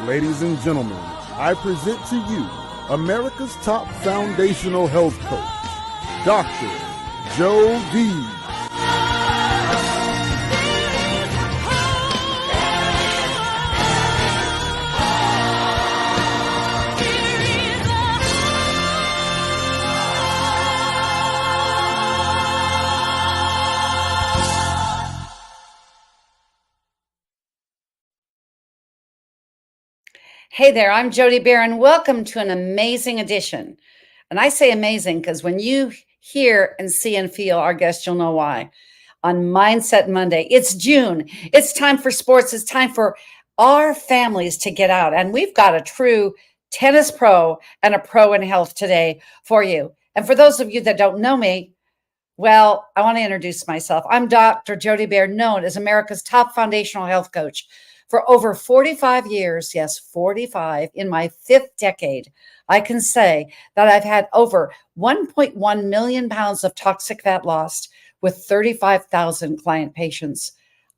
Ladies and gentlemen, I present to you America's top foundational health coach, Dr. Joe D. Hey there, I'm Jody Barron. Welcome to an amazing edition. And I say amazing because when you hear and see and feel our guest, you'll know why. On Mindset Monday, it's June. It's time for sports. It's time for our families to get out. And we've got a true tennis pro and a pro in health today for you. And for those of you that don't know me, well, I want to introduce myself. I'm Dr. Jody Barron, known as America's top foundational health coach. For over 45 years, yes, 45, in my fifth decade, I can say that I've had over 1.1 million pounds of toxic fat lost with 35,000 client patients.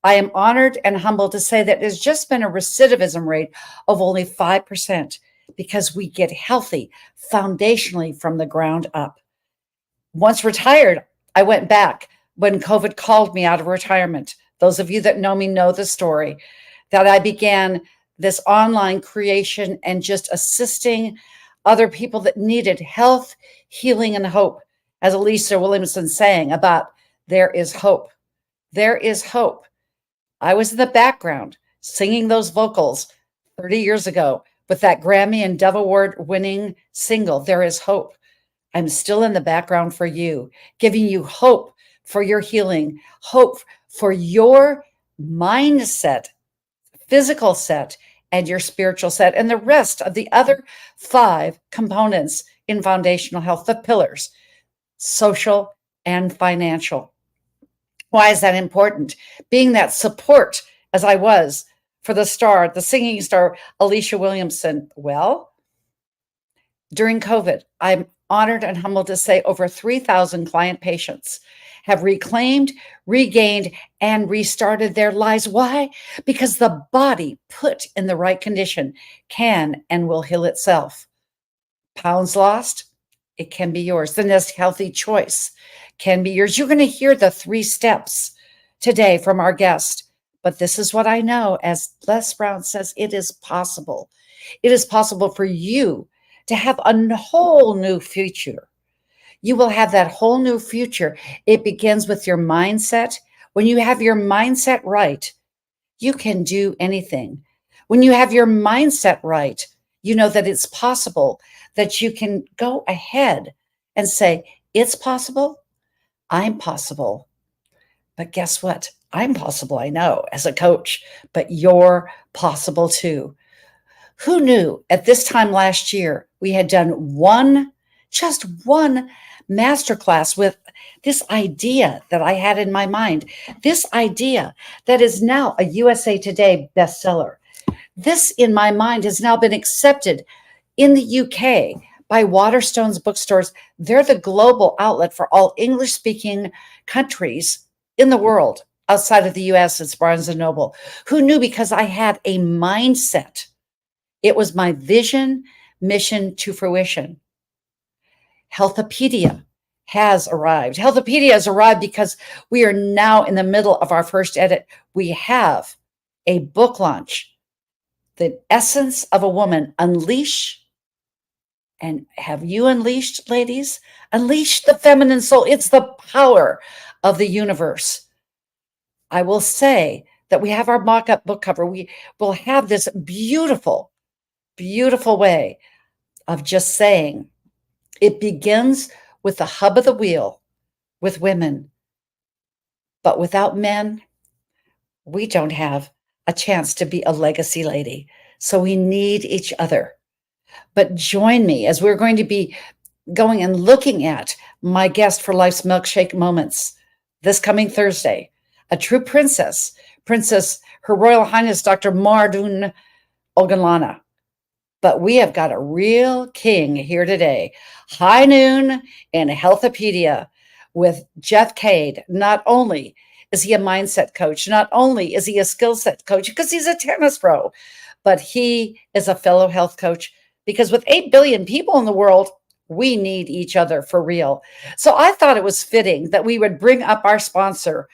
I am honored and humbled to say that there's just been a recidivism rate of only 5% because we get healthy foundationally from the ground up. Once retired, I went back when COVID called me out of retirement. Those of you that know me know the story. That I began this online creation and just assisting other people that needed health, healing, and hope. As Elisa Williamson sang about, there is hope. There is hope. I was in the background singing those vocals 30 years ago with that Grammy and Dove Award winning single, There Is Hope. I'm still in the background for you, giving you hope for your healing, hope for your mindset, physical set, and your spiritual set, and the rest of the other 5 components in foundational health, the pillars, social and financial. Why is that important? Being that support, as I was for the singing star, Alicia Williamson. Well, during COVID, I'm honored and humbled to say over 3,000 client patients have reclaimed, regained, and restarted their lives. Why? Because the body put in the right condition can and will heal itself. Pounds lost, it can be yours. The next healthy choice can be yours. You're going to hear the 3 steps today from our guest. But this is what I know, as Les Brown says, it is possible. It is possible for you to have a whole new future. You will have that whole new future. It begins with your mindset. When you have your mindset right, you can do anything. When you have your mindset right, you know that it's possible, that you can go ahead and say, it's possible, I'm possible. But guess what? I'm possible, I know, as a coach, but you're possible too. Who knew at this time last year, we had done just one masterclass with this idea that I had in my mind, this idea that is now a USA Today bestseller. This in my mind has now been accepted in the UK by Waterstone's bookstores. They're the global outlet for all English-speaking countries in the world. Outside of the US, it's Barnes & Noble. Who knew? Because I had a mindset. It was my vision, mission to fruition. Healthopedia has arrived. Healthopedia has arrived because we are now in the middle of our first edit. We have a book launch, The Essence of a Woman, Unleash. And have you unleashed, ladies? Unleash the feminine soul. It's the power of the universe. I will say that we have our mock-up book cover. We will have this beautiful, beautiful way of just saying, it begins with the hub of the wheel with women. But without men, we don't have a chance to be a legacy lady. So we need each other. But join me as we're going to be going and looking at my guest for Life's Milkshake Moments this coming Thursday, a true princess, Her Royal Highness Dr. Mardun Ogunlana. But we have got a real king here today. High noon in Healthopedia with Jeff Cade. Not only is he a mindset coach, not only is he a skill set coach, because he's a tennis pro, but he is a fellow health coach because with 8 billion people in the world, we need each other for real. So I thought it was fitting that we would bring up our sponsor,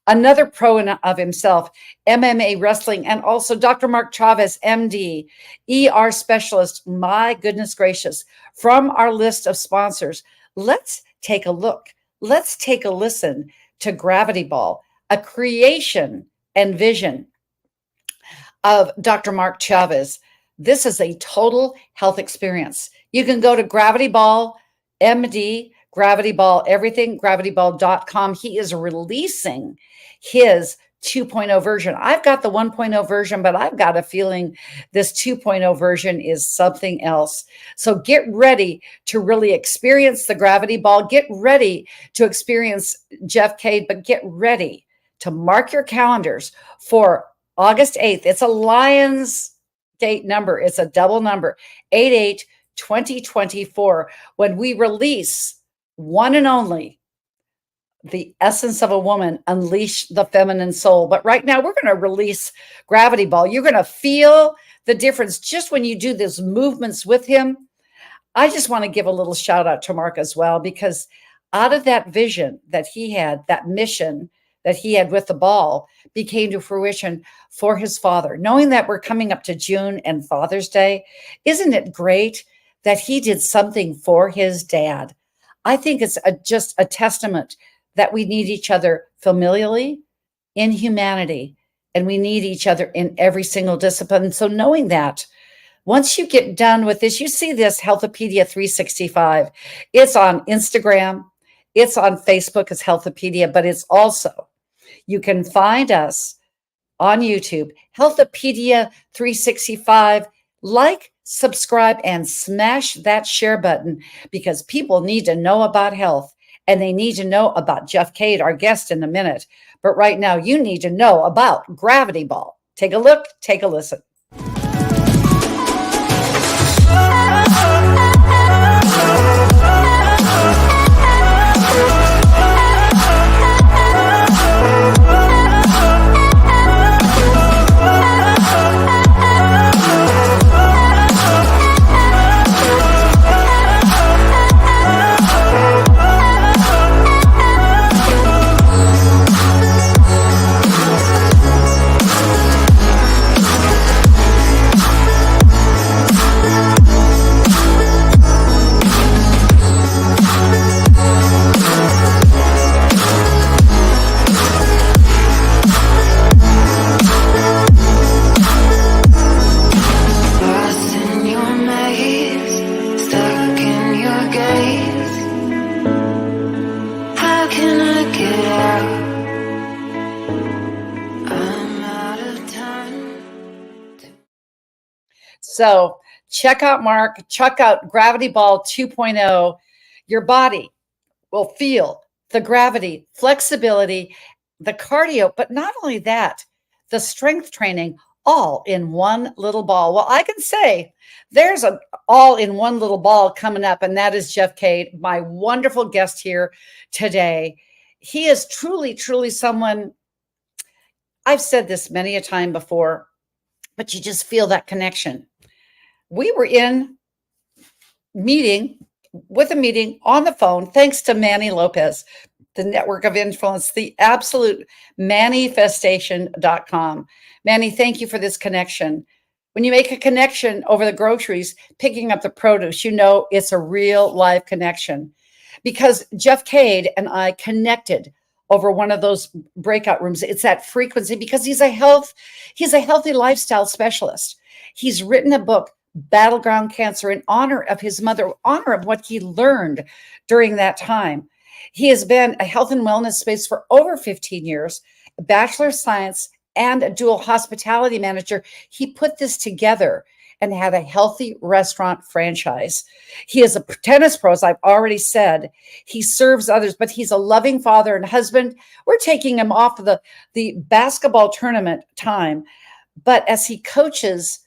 another pro of himself, MMA wrestling, and also Dr. Mark Chavez, MD, ER specialist. My goodness gracious. From our list of sponsors, let's take a look. Let's take a listen to Gravity Ball, a creation and vision of Dr. Mark Chavez. This is a total health experience. You can go to Gravity Ball, MD, Gravity Ball, everything, gravityball.com. He is releasing his 2.0 version. I've got the 1.0 version, but I've got a feeling this 2.0 version is something else. So get ready to really experience the Gravity Ball. Get ready to experience Jeff Cade, but get ready to mark your calendars for August 8th. It's a Lions Gate number. It's a double number, 8/8/2024, when we release one and only The Essence of a Woman, Unleash the Feminine Soul. But right now we're going to release Gravity Ball. You're going to feel the difference just when you do these movements with him. I just want to give a little shout out to Mark as well, because out of that vision that he had, that mission that he had with the ball became to fruition for his father. Knowing that we're coming up to June and Father's Day, isn't it great that he did something for his dad? I think it's just a testament that we need each other familially in humanity, and we need each other in every single discipline. So knowing that, once you get done with this, you see this Healthopedia 365. It's on Instagram. It's on Facebook as Healthopedia, but it's also, you can find us on YouTube, Healthopedia 365. Like, subscribe, and smash that share button, because people need to know about health, and they need to know about Jeff Cade, our guest, in a minute. But right now, you need to know about Gravity Ball. Take a look, take a listen. So check out Mark, check out Gravity Ball 2.0. Your body will feel the gravity, flexibility, the cardio, but not only that, the strength training all in one little ball. Well, I can say there's an all in one little ball coming up, and that is Jeff Cade, my wonderful guest here today. He is truly, truly someone, I've said this many a time before, but you just feel that connection. We were in a meeting on the phone, thanks to Manny Lopez, the network of influence, the absolute manifestation.com. Manny, thank you for this connection. When you make a connection over the groceries, picking up the produce, you know it's a real live connection. Because Jeff Cade and I connected over one of those breakout rooms. It's that frequency, because he's a healthy lifestyle specialist. He's written a book, Battleground Cancer, in honor of his mother, honor of what he learned during that time. He has been a health and wellness space for over 15 years, a Bachelor of Science and a dual hospitality manager. He put this together and had a healthy restaurant franchise. He is a tennis pro, as I've already said. He serves others, but he's a loving father and husband. We're taking him off of the basketball tournament time, but as he coaches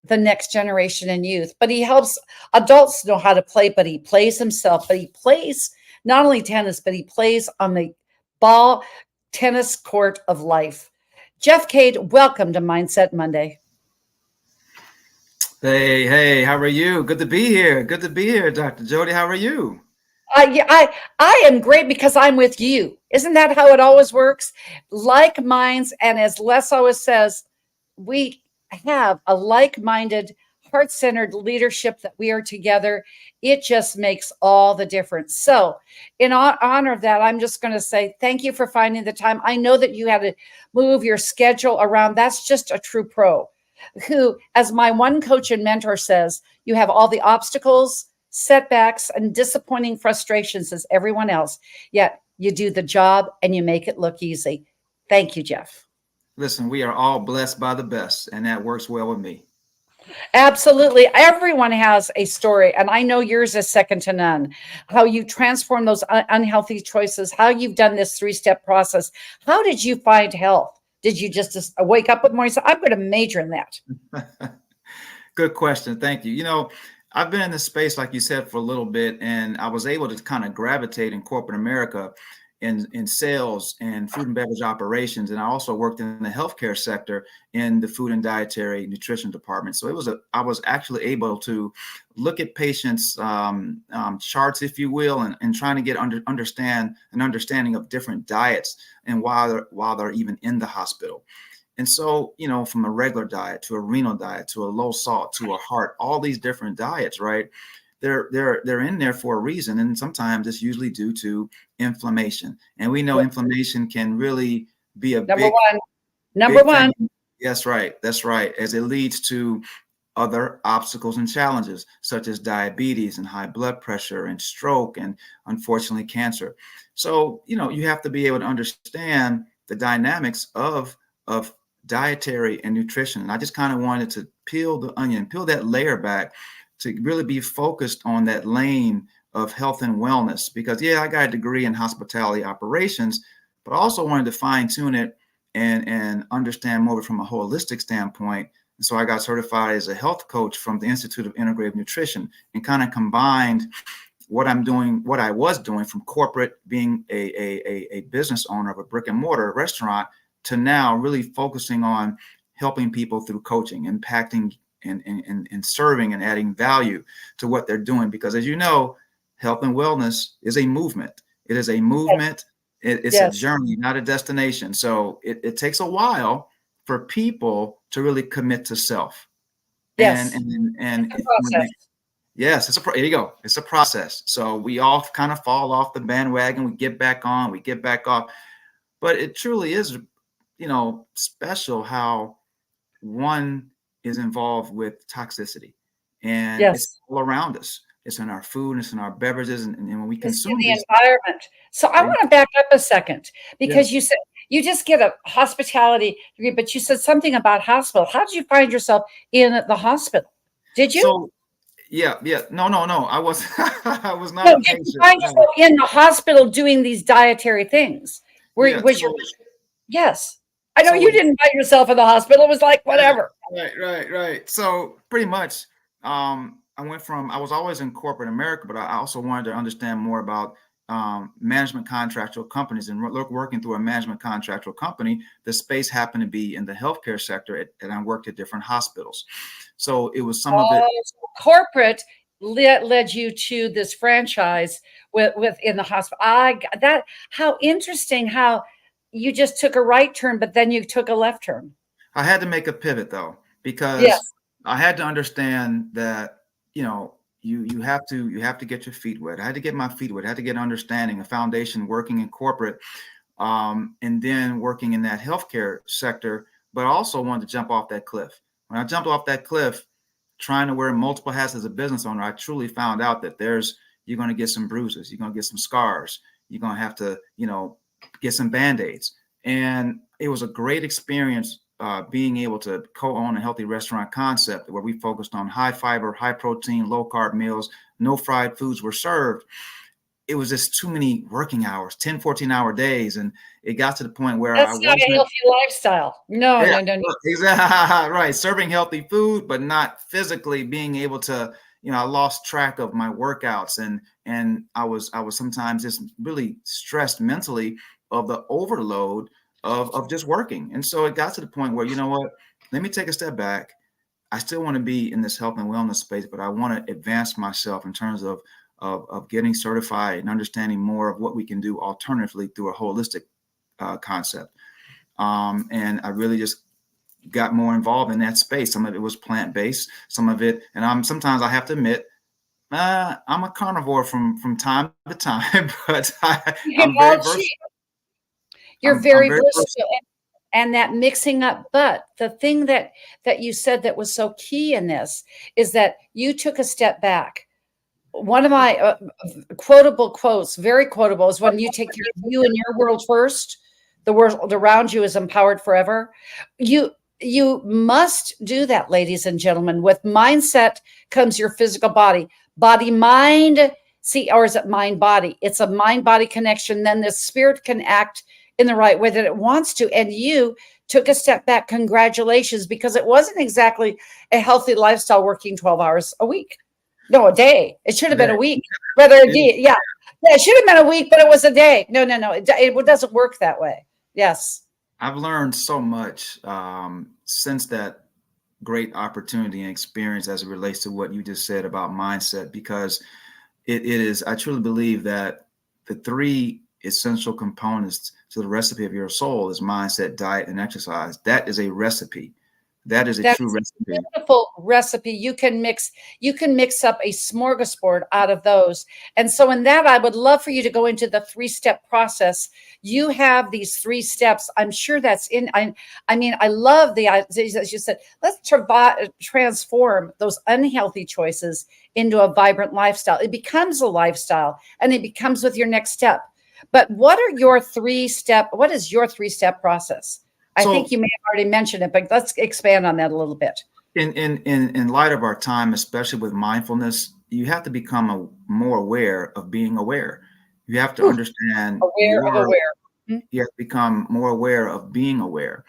the next generation and youth, but he helps adults know how to play, but he plays himself, but he plays not only tennis, but he plays on the ball tennis court of life. Jeff Cade, welcome to Mindset Monday. Hey, how are you? Good to be here. Good to be here, Dr. Jody. How are you? Yeah, I am great because I'm with you. Isn't that how it always works? Like minds, and as Les always says, we have a like-minded, heart-centered leadership that we are together. It just makes all the difference. So, in honor of that, I'm just going to say thank you for finding the time. I know that you had to move your schedule around. That's just a true pro. Who, as my one coach and mentor says, you have all the obstacles, setbacks, and disappointing frustrations as everyone else, yet you do the job and you make it look easy. Thank you, Jeff. Listen, we are all blessed by the best, and that works well with me. Absolutely. Everyone has a story, and I know yours is second to none. How you transform those unhealthy choices, how you've done this three-step process. How did you find health? Did you just wake up with more? I'm going to major in that. Good question. Thank you. I've been in this space, like you said, for a little bit, and I was able to kind of gravitate in corporate America in sales and food and beverage operations. And I also worked in the healthcare sector in the food and dietary nutrition department. So I was actually able to look at patients' charts, if you will, and trying to get understand an understanding of different diets and while they're even in the hospital. And so, from a regular diet to a renal diet to a low salt to a heart, all these different diets, right? They're in there for a reason, and sometimes it's usually due to inflammation. And we know inflammation can really be a Number big one. thing. That's right. That's right. As it leads to other obstacles and challenges, such as diabetes and high blood pressure and stroke and unfortunately cancer. So, you have to be able to understand the dynamics of dietary and nutrition. And I just kind of wanted to peel that layer back to really be focused on that lane of health and wellness. Because I got a degree in hospitality operations, but I also wanted to fine tune it and understand more from a holistic standpoint. And so I got certified as a health coach from the Institute of Integrative Nutrition and kind of combined what I was doing from corporate, being a business owner of a brick and mortar restaurant, to now really focusing on helping people through coaching, impacting and serving and adding value to what they're doing. Because as you know, health and wellness is a movement. It is a movement. It's a journey, not a destination. So it takes a while for people to really commit to self. Yes. And it's a process. Yes, there you go. It's a process. So we all kind of fall off the bandwagon. We get back on, we get back off. But it truly is, special how one is involved with toxicity, and it's all around us. It's in our food, it's in our beverages, and when we consume the environment. So I want to back up a second because you said you just get a hospitality degree, but you said something about hospital. How did you find yourself in the hospital? Did you? So, no. I was I was not a patient. Did you find yourself in the hospital doing these dietary things? Yes. I know you didn't find yourself in the hospital. It was like whatever. Right. So pretty much, I was always in corporate America, but I also wanted to understand more about management contractual companies, and working through a management contractual company. The space happened to be in the healthcare sector, and I worked at different hospitals. So it was some of it. Corporate led you to this franchise within the hospital. How interesting how you just took a right turn, but then you took a left turn. I had to make a pivot though, because I had to understand that, you have to get your feet wet. I had to get my feet wet. I had to get understanding, a foundation working in corporate, and then working in that healthcare sector, but I also wanted to jump off that cliff. When I jumped off that cliff, trying to wear multiple hats as a business owner, I truly found out that you're going to get some bruises. You're going to get some scars. You're going to have to, get some Band-Aids. And it was a great experience being able to co-own a healthy restaurant concept where we focused on high fiber, high protein, low carb meals. No fried foods were served. It was just too many working hours, 10, 14-hour days. And it got to the point where that's not a healthy lifestyle. No. Exactly. Right. Serving healthy food, but not physically being able to, I lost track of my workouts, and I was sometimes just really stressed mentally of the overload of just working. And so it got to the point where, let me take a step back. I still want to be in this health and wellness space, but I want to advance myself in terms of getting certified and understanding more of what we can do alternatively through a holistic concept. And I really just got more involved in that space. Some of it was plant-based, some of it, and sometimes I have to admit, I'm a carnivore from time to time, but I'm very versatile. You're very very versatile. And that mixing up, but the thing that you said that was so key in this is that you took a step back. One of my quotable quotes, very quotable, is when you take care of you and your world first, the world around you is empowered forever. You must do that, ladies and gentlemen. With mindset comes your physical body, mind. See, or is it mind body? It's a mind body connection. Then the spirit can act in the right way that it wants to. And you took a step back. Congratulations, because it wasn't exactly a healthy lifestyle working 12 hours a week. No, a day. It should have been a week. Rather a day. Yeah. It should have been a week, but it was a day. No. It doesn't work that way. Yes. I've learned so much since that great opportunity and experience as it relates to what you just said about mindset, because it is, I truly believe that the three essential components to the recipe of your soul is mindset, diet, and exercise. That is a recipe. That is a true recipe. Beautiful recipe. You can mix up a smorgasbord out of those. And so in that, I would love for you to go into the 3-step process. You have these 3 steps. I'm sure that's in, I mean, I love the, as you said, let's transform those unhealthy choices into a vibrant lifestyle. It becomes a lifestyle, and it becomes with your next step. But what is your 3-step process? I think you may have already mentioned it, but let's expand on that a little bit. In light of our time, especially with mindfulness, you have to become more aware of being aware. You have to understand aware. Mm-hmm. You have to become more aware of being aware.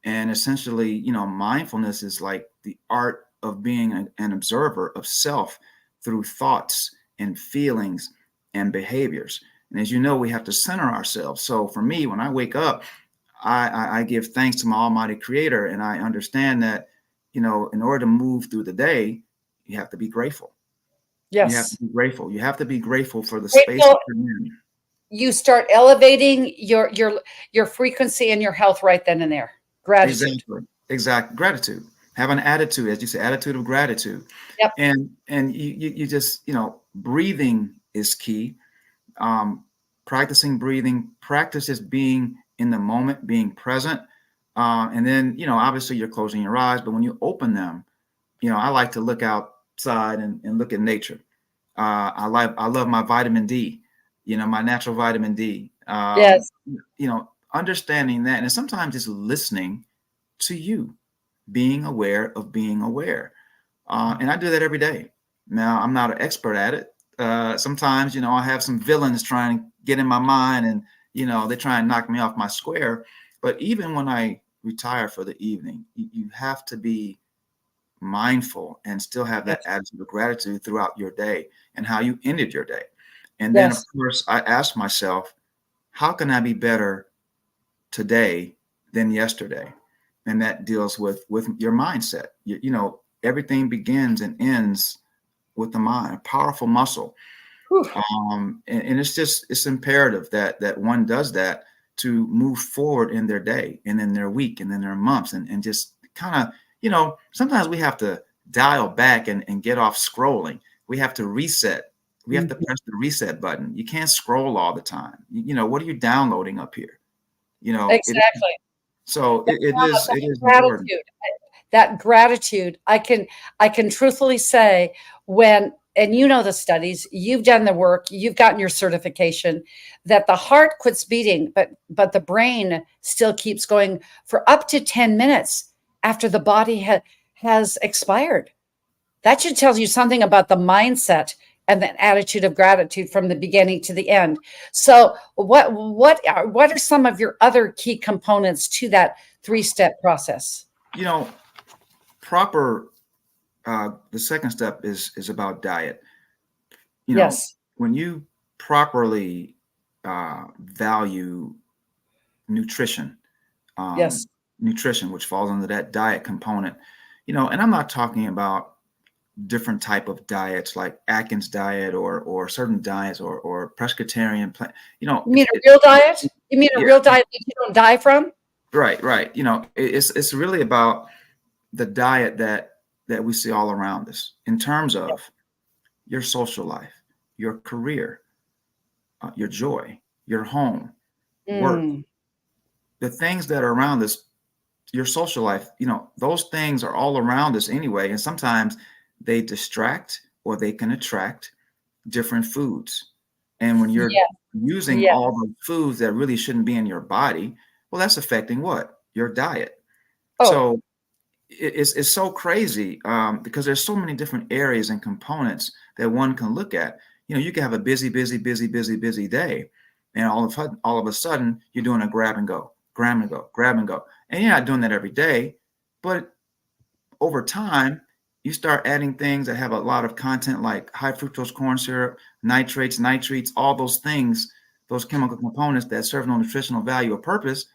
And essentially, mindfulness is like the art of being an observer of self through thoughts and feelings and behaviors. And as you know, we have to center ourselves. So for me, when I wake up, I give thanks to my Almighty Creator, and I understand that, in order to move through the day, you have to be grateful. Yes. You have to be grateful. You have to be grateful for the space that you're in. You start elevating your frequency and your health right then and there. Gratitude. Exactly. Gratitude. Have an attitude, as you say, attitude of gratitude. Yep. And you just, breathing is key. Practicing breathing, practice just being in the moment, being present. And then, obviously you're closing your eyes, but when you open them, I like to look outside and look at nature. I love my vitamin D, my natural vitamin D. Yes. Understanding that, and sometimes just listening to you, being aware of being aware. And I do that every day. Now, I'm not an expert at it. Sometimes, I have some villains trying to get in my mind, and they try and knock me off my square. But even when I retire for the evening, you have to be mindful and still have that attitude of gratitude throughout your day and how you ended your day. And then, of course, I ask myself, how can I be better today than yesterday? And that deals with your mindset. Everything begins and ends with the mind, a powerful muscle. And it's imperative that one does that to move forward in their day and in their week and in their months, and just kind of, sometimes we have to dial back and get off scrolling. We have to reset. We have to press the reset button. You can't scroll all the time. What are you downloading up here? Exactly. It is gratitude. important. That gratitude, I can truthfully say, when, and the studies, you've done the work, you've gotten your certification, that the heart quits beating, but the brain still keeps going for up to 10 minutes after the body has expired. That should tell you something about the mindset and the attitude of gratitude from the beginning to the end. So what are some of your other key components to that 3-step process? Proper, the second step is about diet. Yes. When you properly value nutrition, yes, nutrition, which falls under that diet component, And I'm not talking about different type of diets like Atkins diet or certain diets or pescatarian You mean a real diet? You mean a real diet that you don't die from? Right. It's really about the diet that we see all around us in terms of your social life, your career, your joy, your home, work, the things that are around us, your social life, those things are all around us anyway. And sometimes they distract or they can attract different foods. And when you're using all the foods that really shouldn't be in your body, well, that's affecting what? Your diet. So it's so crazy because there's so many different areas and components that one can look at. You can have a busy day, and all of a sudden you're doing a grab and go, and you're not doing that every day, but over time you start adding things that have a lot of content like high fructose corn syrup, nitrates, all those things, those chemical components that serve no nutritional value or purpose.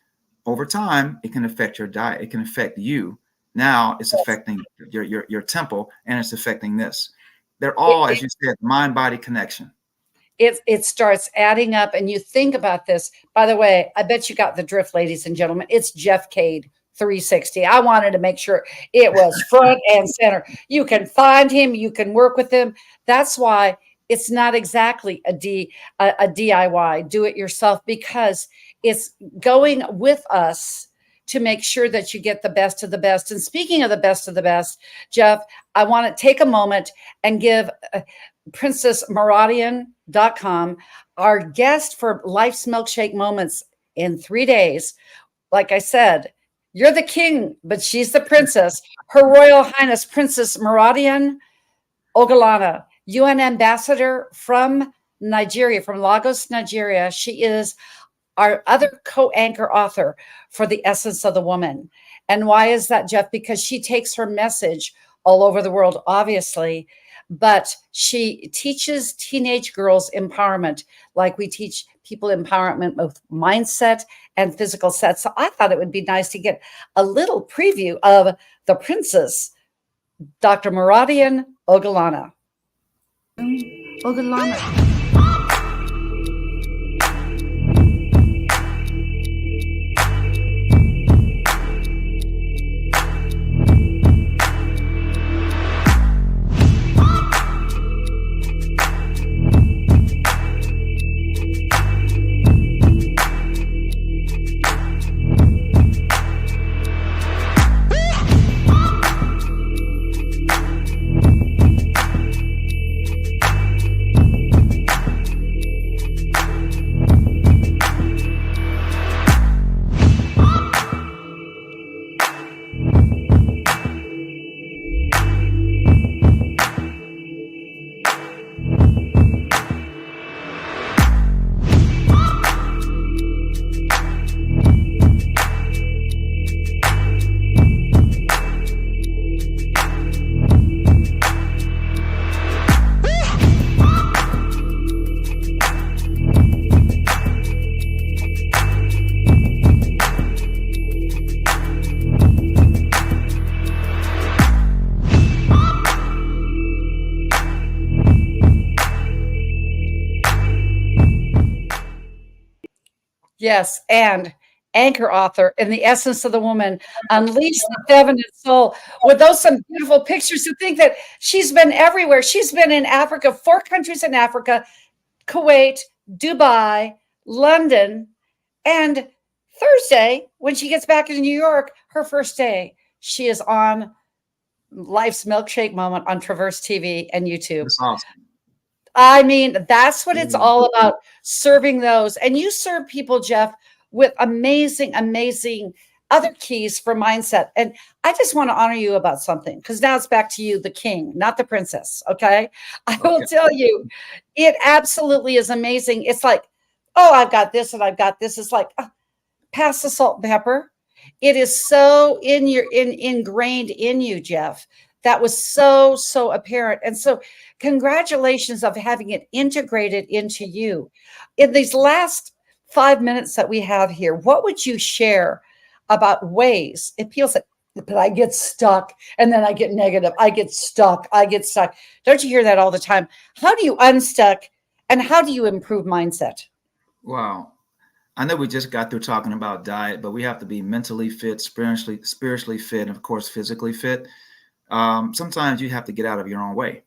Over time, it can affect your diet. It can affect you. Now it's affecting your temple, and it's affecting this. They're all, as you said, mind-body connection. It starts adding up, and you think about this. By the way, I bet you got the drift, ladies and gentlemen. It's Jeff Cade 360. I wanted to make sure it was front and center. You can find him. You can work with him. That's why it's not exactly a DIY, do it yourself, because it's going with us to make sure that you get the best of the best. And speaking of the best of the best, Jeff, I want to take a moment and give PrincessMeradian.com, our guest for Life's Milkshake Moments in 3 days. Like I said, you're the king, but she's the princess. Her Royal Highness Princess Meradian Ogalana, UN ambassador from Nigeria, from Lagos, Nigeria. She is our other co-anchor author for The Essence of the Woman. And why is that, Jeff? Because she takes her message all over the world, obviously, but she teaches teenage girls empowerment like we teach people empowerment with mindset and physical set. So I thought it would be nice to get a little preview of the princess, Dr. Meradian Ogalana. Ogalana. Yes, and anchor author in The Essence of the Woman, Unleash the Feminine Soul, with those some beautiful pictures to think that she's been everywhere. She's been in Africa, 4 countries in Africa, Kuwait, Dubai, London, and Thursday, when she gets back to New York, her first day, she is on Life's Milkshake Moment on Traverse TV and YouTube. That's awesome. I mean, that's what it's all about, serving those. And you serve people, Jeff, with amazing, amazing other keys for mindset. And I just want to honor you about something, because now it's back to you, the king, not the princess. Okay. I will tell you, it absolutely is amazing. It's like, oh, I've got this and I've got this. It's like, pass the salt and pepper. It is so ingrained in you, Jeff. That was so apparent. And so congratulations of having it integrated into you. In these last 5 minutes that we have here, what would you share about ways, it feels like but I get stuck and then I get negative. I get stuck. I get stuck. Don't you hear that all the time? How do you unstuck and how do you improve mindset? Wow. I know we just got through talking about diet, but we have to be mentally fit, spiritually fit, and of course, physically fit. Sometimes you have to get out of your own way.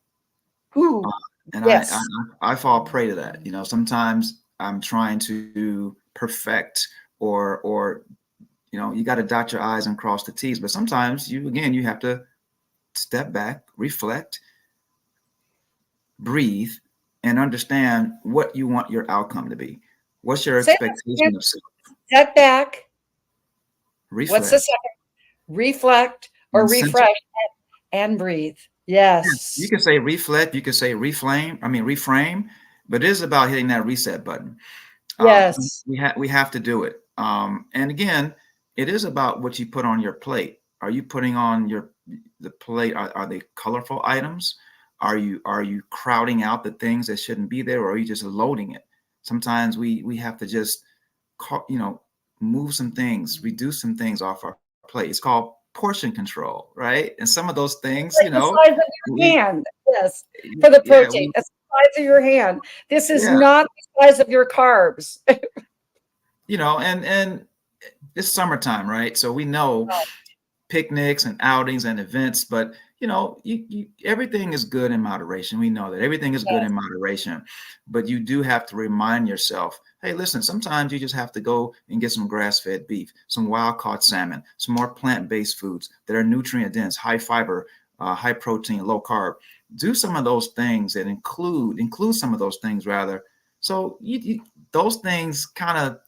Ooh, And yes. I fall prey to that. Sometimes I'm trying to perfect or you got to dot your I's and cross the T's. But sometimes you have to step back, reflect, breathe, and understand what you want your outcome to be. What's your Say expectation of self? step back. What's the Reflect second? Reflect or and center. refresh and breathe. You Yes. can say reflect, you can say reframe, but it is about hitting that reset button. Yes. We have to do it. And again, it is about what you put on your plate. Are you putting on the plate? Are they colorful items? Are you crowding out the things that shouldn't be there, or are you just loading it? Sometimes we have to just move some things, reduce some things off our plate. It's called portion control, right? And some of those things, Like the size of your we hand. Yes. For the yeah, protein. It's the size of your hand. This is yeah, not the size of your carbs. and it's summertime, right? So we know picnics and outings and events, but everything is good in moderation. We know that everything is good Yes. in moderation, but you do have to remind yourself, hey, listen, sometimes you just have to go and get some grass-fed beef, some wild-caught salmon, some more plant-based foods that are nutrient dense, high fiber, high protein, low carb. Do some of those things that include some of those things rather. So those things kind of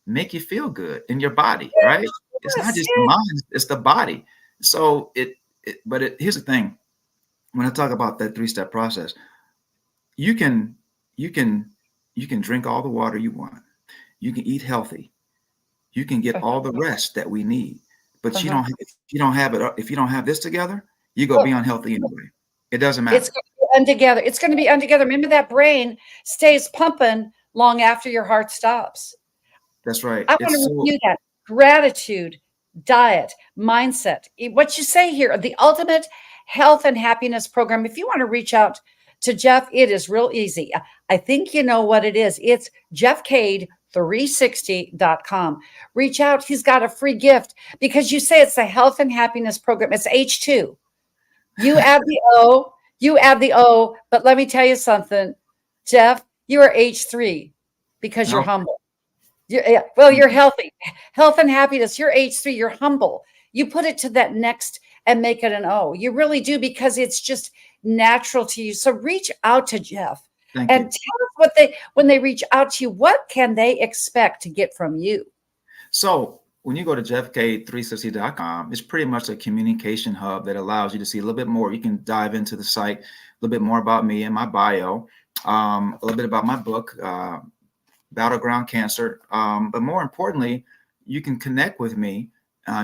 make you feel good in your body, right? It's not Yes. just the mind, it's the body. So here's the thing. When I talk about that 3-step process, you can drink all the water you want. You can eat healthy. You can get all the rest that we need. But Uh-huh. if you don't have this together, you're gonna be unhealthy anyway. It doesn't It's matter. going to be untogether. It's going to be untogether. Remember that brain stays pumping long after your heart stops. That's right. I want It's to so review that. Gratitude, diet, mindset. What you say here, the ultimate health and happiness program. If you want to reach out to Jeff, it is real easy. I think you know what it is. It's Jeff Cade 360.com. Reach out. He's got a free gift because you say it's the health and happiness program. It's H2. You add the O, but let me tell you something, Jeff, you are H3 because you're no. humble. You're healthy. Health and happiness, you're H3, you're humble. You put it to that next and make it an O. You really do because it's just natural to you. So reach out to Jeff Thank and you. tell us when they reach out to you, what can they expect to get from you? So when you go to jeffcade360.com, it's pretty much a communication hub that allows you to see a little bit more. You can dive into the site, a little bit more about me and my bio, a little bit about my book, Battleground Cancer. But more importantly, you can connect with me.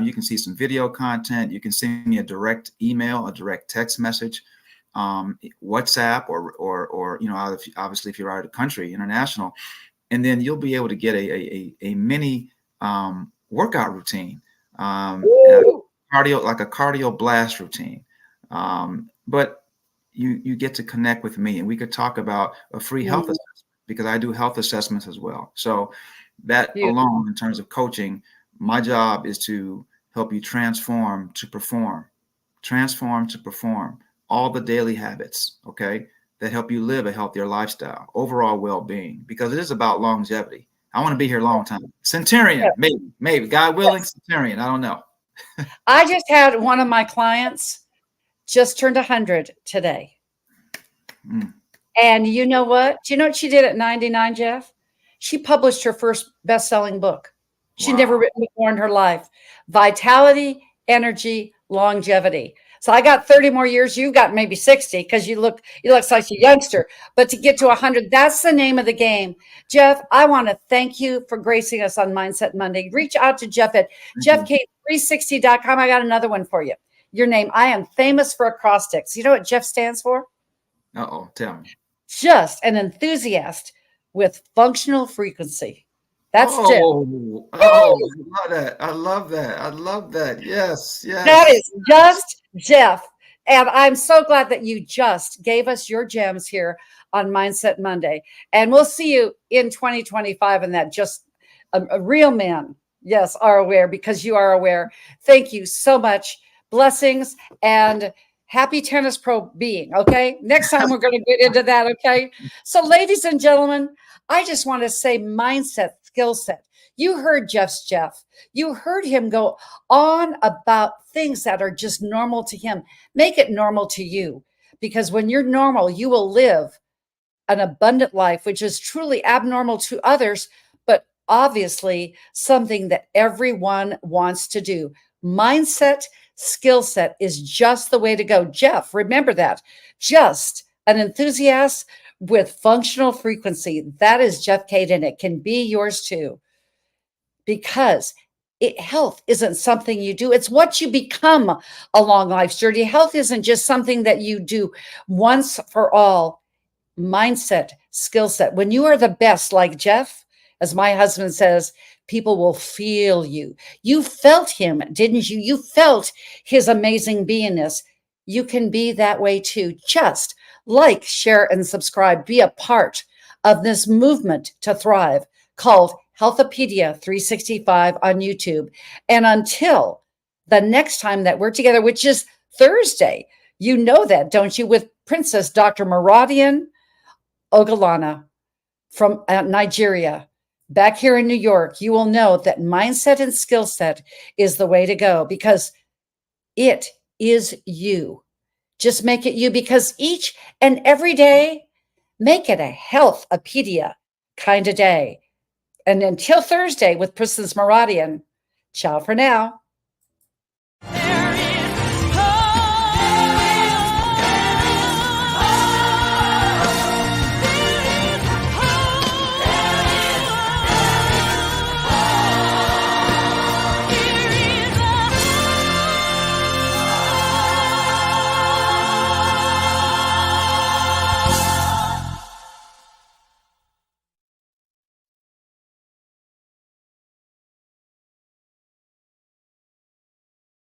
You can see some video content. You can send me a direct email, a direct text message, WhatsApp, or obviously if you're out of the country, international, and then you'll be able to get a mini workout routine, like a cardio blast routine. But you get to connect with me, and we could talk about a free health assessment because I do health assessments as well. So that alone, in terms of coaching, my job is to help you transform to perform all the daily habits, okay, that help you live a healthier lifestyle, overall well-being, because it is about longevity. I want to be here a long time. Centurion, maybe, God willing, Centurion. I don't know. I just had one of my clients just turned 100 today. And you know what? Do you know what she did at 99, Jeff? She published her first best-selling book. She'd never written before in her life. Vitality, energy, longevity. So I got 30 more years. You got maybe 60 because you look like a youngster. But to get to 100, that's the name of the game. Jeff, I want to thank you for gracing us on Mindset Monday. Reach out to Jeff at jeffcade360.com. I got another one for you. Your name. I am famous for acrostics. You know what Jeff stands for? Uh-oh, tell me. Just an enthusiast with functional frequency. That's Jeff. I love that. I love that. I love that. Yes, That yes. is just Jeff. And I'm so glad that you just gave us your gems here on Mindset Monday. And we'll see you in 2025 and that just a real man, yes, are aware because you are aware. Thank you so much. Blessings and happy tennis pro being. Okay. Next time we're going to get into that. Okay. So, ladies and gentlemen, I just want to say mindset, skill set. You heard Jeff. You heard him go on about things that are just normal to him. Make it normal to you because when you're normal, you will live an abundant life, which is truly abnormal to others, but obviously something that everyone wants to do. Mindset, skill set is just the way to go. Jeff, remember that. Just an enthusiast with functional frequency. That is Jeff Cade, and it can be yours too. Because health isn't something you do, it's what you become along life's journey. Health isn't just something that you do once for all. Mindset, skill set. When you are the best, like Jeff, as my husband says, people will feel you. You felt him, didn't you? You felt his amazing beingness. You can be that way too. Just like, share, and subscribe. Be a part of this movement to thrive called Healthopedia 365 on YouTube. And until the next time that we're together, which is Thursday, you know that, don't you? With Princess Dr. Maradian Ogalana from Nigeria, back here in New York, you will know that mindset and skill set is the way to go because it is you. Just make it you because each and every day, make it a healthopedia kind of day. And until Thursday with Princess Maradian, ciao for now.